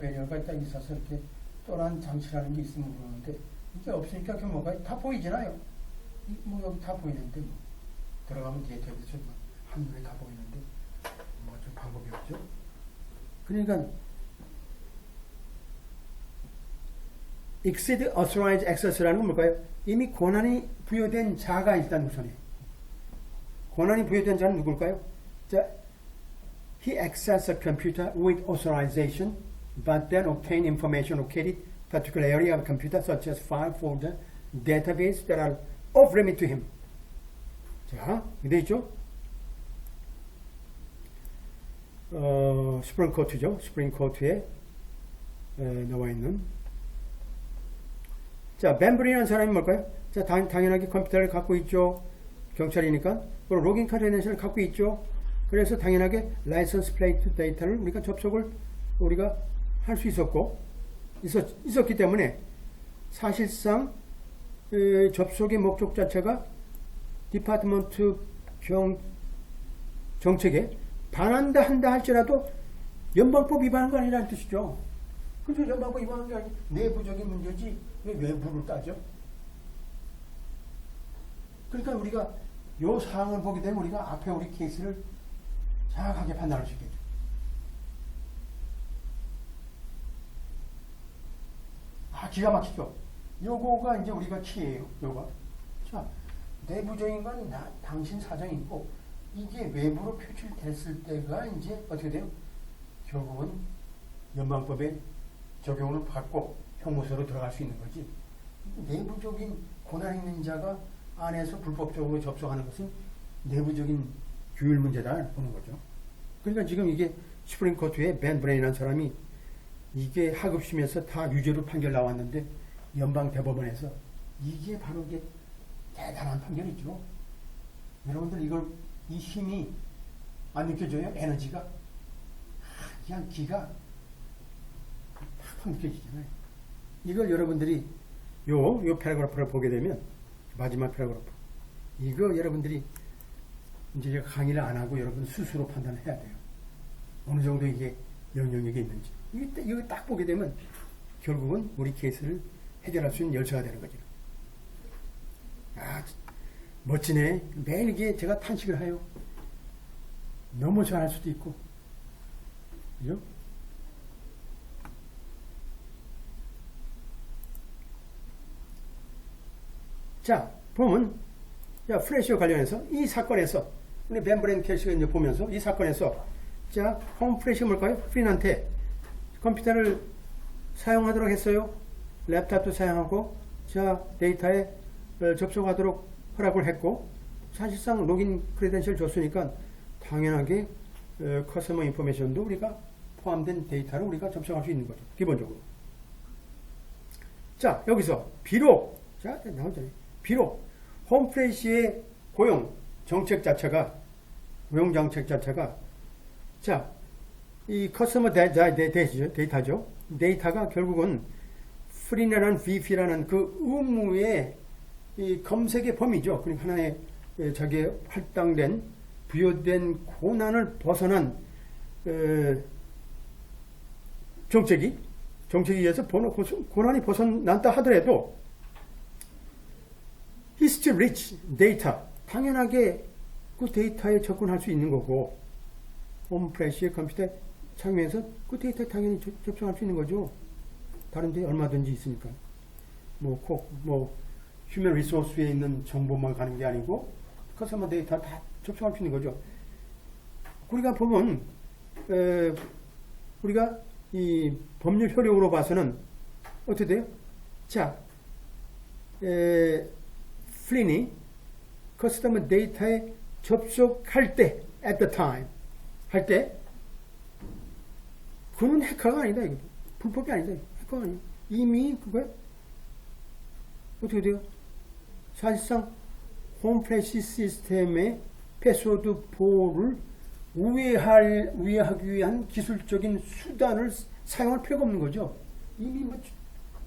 배리어가 딱 있어서 이렇게 또란 장치라는 게 있으면 그러는데 이게 없으니까 그 뭐가 다 보이잖아요. 뭐 여기 다 보이는데 뭐 들어가면 뒤에 대부분 한눈에 다 보이는데 뭐 좀 방법이 없죠. 그러니까 exceed authorized access라는 건 뭘까요? 이미 권한이 부여된 자가 일단 우선에 권한이 부여된 자는 누굴까요? 자, he accessed a computer with authorization but then obtained information located particular area of computer such as file, folder, database that are off limit to him. 자, 이게 있죠? 스프링 코트죠. 스프링 코트에 나와 있는. 자, 벤브리라는 사람이 뭘까요? 자, 당연하게 컴퓨터를 갖고 있죠. 경찰이니까. 그리고 로긴 크레덴셜을 갖고 있죠. 그래서 당연하게 라이선스 플레이트 데이터를 우리가 접속을 우리가 할 수 있었고 있었기 때문에 사실상 접속의 목적 자체가 디파트먼트 정책에 반한다 할지라도 연방법 위반한 거 아니라는 뜻이죠. 그죠? 연방법 위반한 게 아니라 내부적인 문제지 왜 외부를 따져? 그러니까 우리가 요 사항을 보게 되면 우리가 앞에 우리 케이스를 정확하게 판단할 수 있겠죠. 기가 막히죠. 요거가 이제 우리가 키예요. 요거. 자, 내부적인 건 당신 사정이고 이게 외부로 표출됐을 때가 이제 어떻게 돼요? 결국은 연방법에 적용을 받고 형무소로 들어갈 수 있는 거지. 내부적인 고난 있는 자가 안에서 불법적으로 접속하는 것은 내부적인 규율 문제다 보는 거죠. 그러니까 지금 이게 스프링 코트의 벤 브레인이라는 사람이 이게 하급심에서 다 유죄로 판결 나왔는데 연방 대법원에서 이게 바로 이게 대단한 판결이죠. 여러분들 이걸 이 힘이 안 느껴져요? 에너지가 그냥 기가 팍팍 느껴지잖아요. 이걸 여러분들이 요 패러그래프를 보게 되면 마지막 패러그래프 이거 여러분들이 이제 강의를 안 하고 여러분 스스로 판단해야 돼요. 어느 정도 이게 영향력이 있는지. 이거 딱 보게 되면 결국은 우리 케이스를 해결할 수 있는 열쇠가 되는 거죠. 아, 멋지네. 매일 이게 제가 탄식을 해요. 너무 잘할 수도 있고. 그죠? 자, 보면, 자, 프레시와 관련해서 이 사건에서, 우리 벤브레인 케이스가 이제 보면서 이 사건에서, 자, 홈 프레시가 뭘까요? 프린한테 컴퓨터를 사용하도록 했어요. 랩탑도 사용하고, 자, 데이터에 접속하도록 허락을 했고, 사실상 로긴 크레덴셜 줬으니까 당연하게 커스터머 인포메이션도 우리가 포함된 데이터를 우리가 접속할 수 있는 거죠. 기본적으로. 자, 여기서 비록, 자, 나오잖아요. 비록 홈프레시의 고용 정책 자체가 자, 이 커스터머 데이터죠. 데이터가 결국은 프리네라는 VP라는 그 의무의 이 검색의 범위죠. 그러니까 하나의 자기의 할당된 부여된 권한을 벗어난 정책에 의해서 권한이 벗어난다 하더라도 history rich data 당연하게 그 데이터에 접근할 수 있는 거고 홈프레시의 컴퓨터에 참여해서 그 데이터에 당연히 접속할 수 있는 거죠. 다른 데 얼마든지 있으니까 휴먼 리소스에 있는 정보만 가는 게 아니고 커스터머 데이터 다 접속할 수 있는 거죠. 우리가 보면 우리가 이 법률 효력으로 봐서는 어떻게 돼요? 자, 플린이 커스터머 데이터에 접속할 때 at the time 할 때 그는 해커가 아니다. 이거 불법이 아니다. 해커가 아니야. 이미 그거야 어떻게 돼요? 사실상 홈프레시 시스템의 패스워드 보호를 우회하기 위한 기술적인 수단을 사용할 필요가 없는 거죠. 이미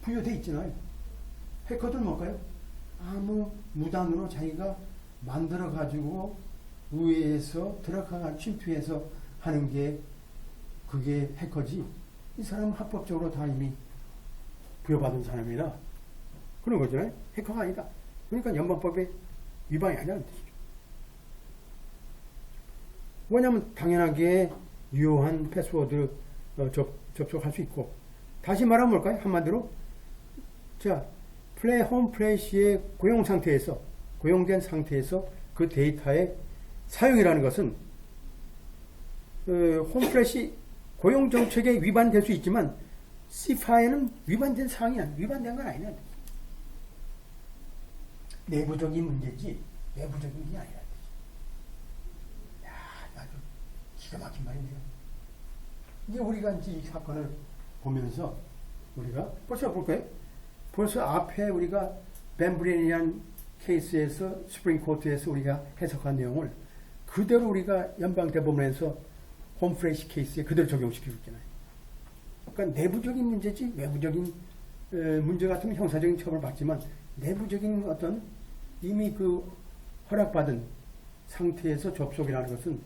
부여되어 있잖아요. 해커들 뭘까요? 아무 무단으로 자기가 만들어가지고 우회해서 들어가 침투해서 하는 게 그게 해커지. 이 사람은 합법적으로 다 이미 부여받은 사람이라 그런 거잖아요. 해커가 아니다. 그러니까 연방법의 위반이 아니라는 뜻이죠. 왜냐하면 당연하게 유효한 패스워드 접속할 수 있고, 다시 말하면 뭘까요? 한마디로 자, 홈플래시의 고용된 상태에서 그 데이터의 사용이라는 것은 홈플래시 고용 정책에 위반될 수 있지만 CIFA에는 위반된 사항이 위반된 건 아니냐. 내부적인 문제지 외부적인 문제가 아니라. 야, 아주 기가 막힌 말인데요. 이제 우리가 이제 이 사건을 보면서 우리가 벌써 볼까요? 벌써 앞에 우리가 벤브렌이란 케이스에서 스프링 코트에서 우리가 해석한 내용을 그대로 우리가 연방대법원에서 홈플래시 케이스에 그대로 적용시키고 있잖아요. 그러니까 내부적인 문제지 외부적인 문제 같으면 형사적인 처벌을 받지만 내부적인 어떤 이미 그 허락받은 상태에서 접속이라는 것은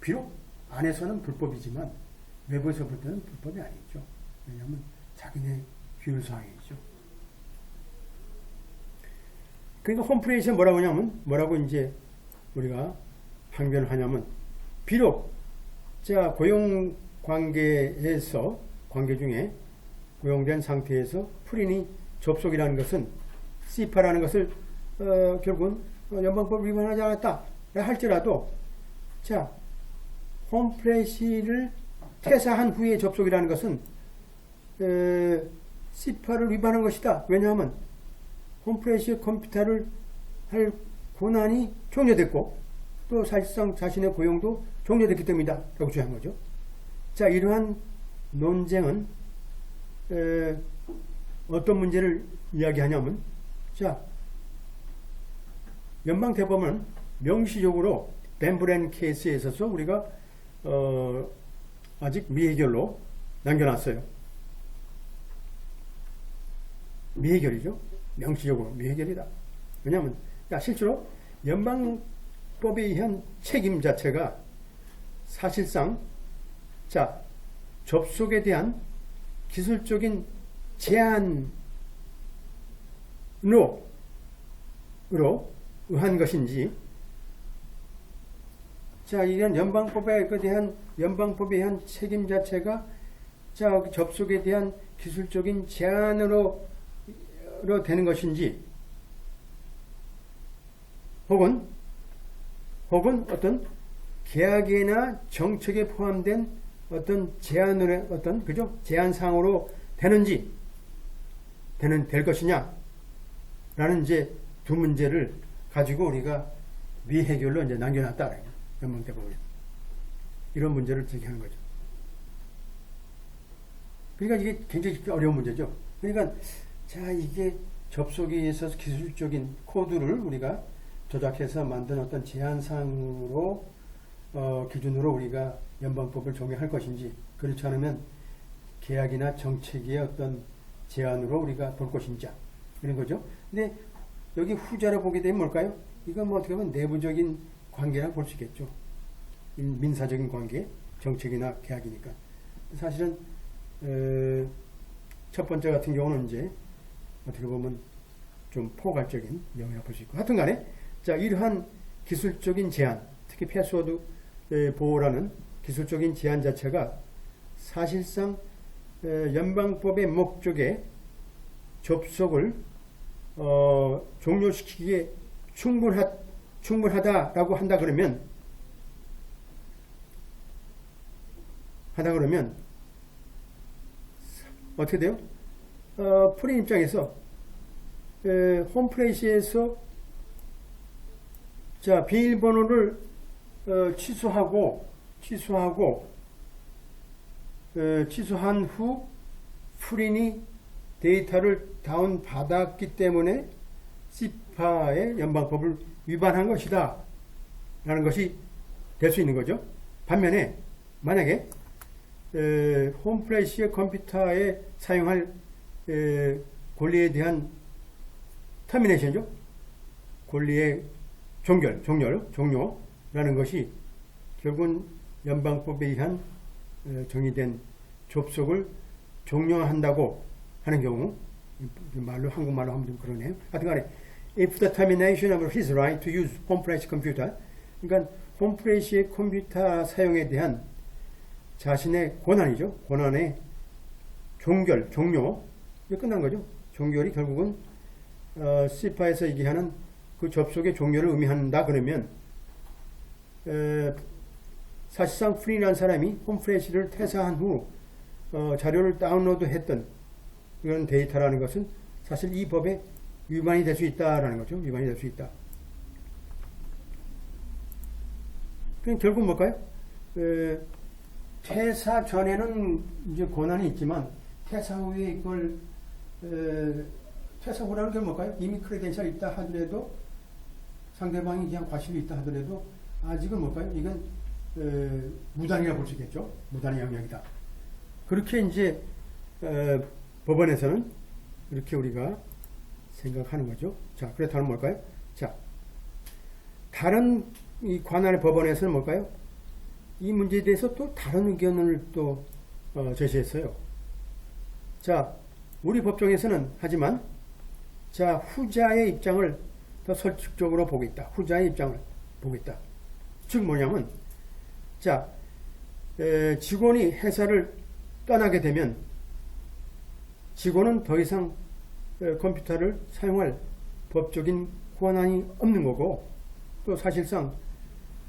비록 안에서는 불법이지만 외부에서 볼 때는 불법이 아니죠. 왜냐하면 자기네 규율사항이죠. 그러니까 홈플래시에 뭐라고 하냐면, 뭐라고 이제 우리가 항변을 하냐면, 비록 자 고용 관계 중에 고용된 상태에서 프린이 접속이라는 것은 CIFA라는 것을 결국은 연방법 위반하지 않았다 할지라도, 자 홈플래시를 퇴사한 후에 접속이라는 것은 CIFA를 위반한 것이다. 왜냐하면 홈플래시의 컴퓨터를 할 권한이 종료됐고 또 사실상 자신의 고용도 종료됐기 때문이다 라고 주장한 거죠. 자, 이러한 논쟁은 어떤 문제를 이야기하냐면, 자 연방대법원은 명시적으로 벤브렌 케이스에 있어서 우리가 아직 미해결로 남겨놨어요. 미해결이죠. 명시적으로 미해결이다. 왜냐하면 실제로 연방법에 의한 책임 자체가 사실상 자 접속에 대한 기술적인 제한으로 의한 것인지, 자 이런 연방법에 대한 책임 자체가 자 접속에 대한 기술적인 제한으로 되는 것인지, 혹은 어떤 계약이나 정책에 포함된 어떤 제한으로 어떤 제한상으로 될 것이냐라는 이제 두 문제를 가지고 우리가 미해결로 이제 남겨놨다. 연방대법원에 이런 문제를 제기하는 거죠. 그러니까 이게 굉장히 어려운 문제죠. 그러니까 자 이게 접속에 있어서 기술적인 코드를 우리가 조작해서 만든 어떤 제한상으로 기준으로 우리가 연방법을 적용할 것인지, 그렇지 않으면 계약이나 정책의 어떤 제한으로 우리가 볼 것인지 이런 거죠. 근데 여기 후자로 보게 되면 뭘까요? 이건 뭐 어떻게 보면 내부적인 관계라 볼 수 있겠죠. 민사적인 관계, 정책이나 계약이니까. 사실은 첫 번째 같은 경우는 이제 어떻게 보면 좀 포괄적인 내용이라고 볼 수 있고, 하여튼 간에 자 이러한 기술적인 제한, 특히 패스워드 보호라는 기술적인 제한 자체가 사실상 연방법의 목적에 접속을 종료시키기에 충분하다라고 한다 그러면 어떻게 돼요? 프린 입장에서 홈플래시에서 자 비밀번호를 취소한 후 프린이 데이터를 다운 받았기 때문에 CIFA의 연방법을 위반한 것이다 라는 것이 될 수 있는 거죠. 반면에 만약에 홈플래시의 컴퓨터에 사용할 권리에 대한 터미네이션이죠. 권리의 종료라는 것이 결국은 연방법에 의한 정의된 접속을 종료한다고 하는 경우, 말로 한국말로 하면 좀 그러네요. 하여튼간에 if the termination of his right to use home flash computer, 그러니까 홈 플래시의 컴퓨터 사용에 대한 자신의 권한이죠. 권한의 종료, 이게 끝난 거죠. 종결이 결국은 시파에서 얘기하는 그 접속의 종료를 의미한다 그러면 사실상 프리란 사람이 홈 플래시를 퇴사한 후 자료를 다운로드했던 이런 데이터라는 것은 사실 이 법에 위반이 될 수 있다라는 거죠. 위반이 될 수 있다. 그럼 결국 뭘까요? 퇴사 전에는 이제 권한이 있지만 퇴사 후에 이걸 퇴사 후라는 게 뭘까요? 이미 크레덴셜이 있다 하더라도 상대방이 그냥 과실이 있다 하더라도 아직은 뭘까요? 이건 무단이라고 볼 수 있겠죠. 무단의 영역이다. 그렇게 이제 법원에서는 이렇게 우리가 생각하는 거죠. 자, 그렇다면 뭘까요? 자, 다른 이 관할 법원에서는 뭘까요? 이 문제에 대해서 또 다른 의견을 또 제시했어요. 자, 우리 법정에서는 하지만 자, 후자의 입장을 더 설득적으로 보겠다. 후자의 입장을 보겠다. 즉 뭐냐면 자, 직원이 회사를 떠나게 되면 직원은 더 이상 컴퓨터를 사용할 법적인 권한이 없는 거고 또 사실상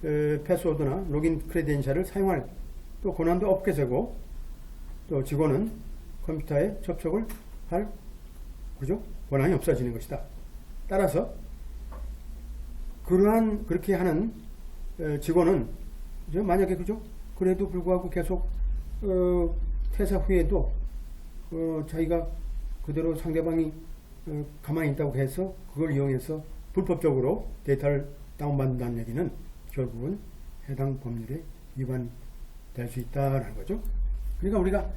패스워드나 로긴 크레덴셜을 사용할 또 권한도 없게 되고 또 직원은 컴퓨터에 접촉을 할 그죠? 권한이 없어지는 것이다. 따라서 그렇게 하는 직원은 만약에 그죠? 그래도 불구하고 계속 퇴사 후에도 자기가 그대로 상대방이 가만히 있다고 해서 그걸 이용해서 불법적으로 데이터를 다운받는다는 얘기는 결국은 해당 법률에 위반될 수 있다라는 거죠. 그러니까 우리가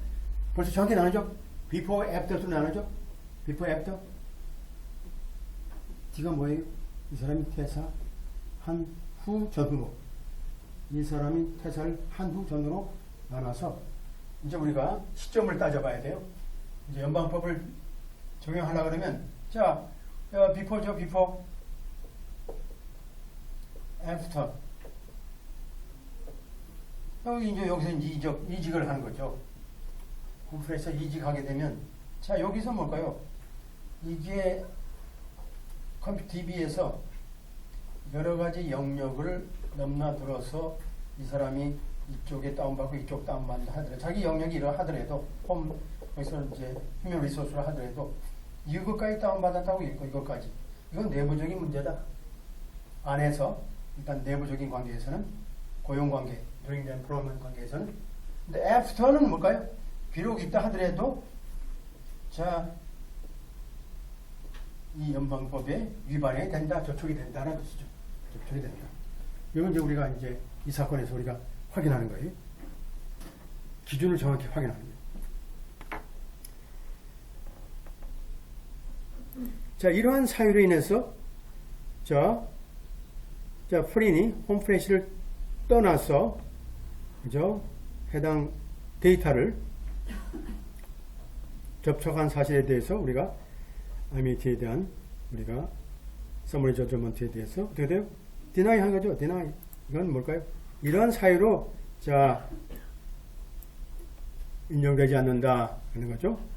벌써 정확히 나누죠. before, after도 나누죠. before, after. D가 뭐예요? 이 사람이 퇴사한 후 전후로 이 사람이 퇴사를 한 후 전후로 나눠서 이제 우리가 시점을 따져봐야 돼요. 이제 연방법을 적용하려고 그러면 자, before죠. before, after. 이제 여기서 이직을 하는 거죠. 홈플에서 이직하게 되면 자, 여기서 뭘까요? 이게 컴퓨터 DB에서 여러 가지 영역을 넘나들어서 이 사람이 이쪽에 다운받고 이쪽 다운받는다 하더라도 자기 영역이 이러하더라도 거기서 이제 휴먼 리소스로 하더라도 이것까지 다운받았다고 있고 이것까지 이건 내부적인 문제다. 안에서 일단 내부적인 관계에서는 고용관계, during the employment 관계에서는 근데 after는 뭘까요? 비록 있다 하더라도 자, 이 연방법에 위반이 된다, 저촉이 된다는 뜻이죠. 저촉이 된다. 이건 이제 우리가 이제 이 사건에서 우리가 확인하는 거예요. 기준을 정확히 확인하는 거예요. 자, 이러한 사유로 인해서 자, 프린이 홈플래시를 떠나서 그죠? 해당 데이터를 접촉한 사실에 대해서 우리가 아미티에 대한 우리가 서머리 저저먼트에 대해서 어떻게 돼요? 디나이 한 거죠. 디나이. 이건 뭘까요? 이러한 사유로 자 인정되지 않는다 하는 거죠.